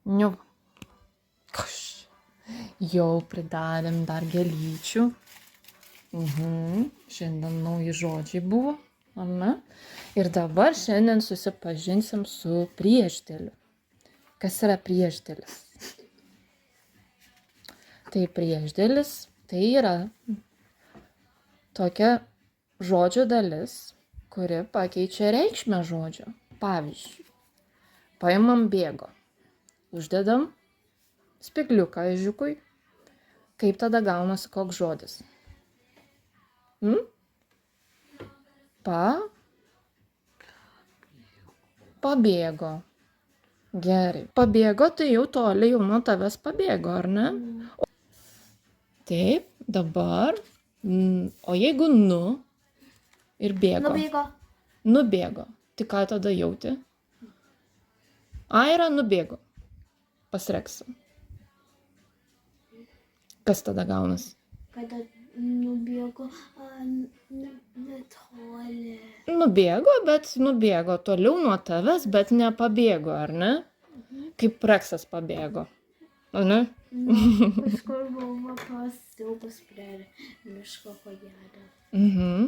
Nu, jau pridarėm dar gėlyčių. Šiandien nauji žodžiai buvo, ar ne? Ir dabar šiandien susipažinsim su priešdėliu. Kas yra priešdėlis? Tai priešdėlis tai yra tokia žodžio dalis, kuri pakeičia reikšmę žodžio. Pavyzdžiui, paimam bėgo, uždedam spygliuką ežiukui, kaip tada gaunasi koks žodis? Pabėgo. Gerai. Pabėgo, tai jau toli jau nuo tavęs pabėgo, ar ne? Taip, dabar. O jeigu ir bėgo? Nubėgo. Tai ką tada jauti? Aira nubėgo. Pasreksim. Kas tada gaunas? Kada nubėgo netoli. Nubėgo toliau nuo tavęs, bet nepabėgo, ar ne? Kaip Reksas pabėgo. Ar ne? Kažkur buvo pas siaubas prie miško, ko gero.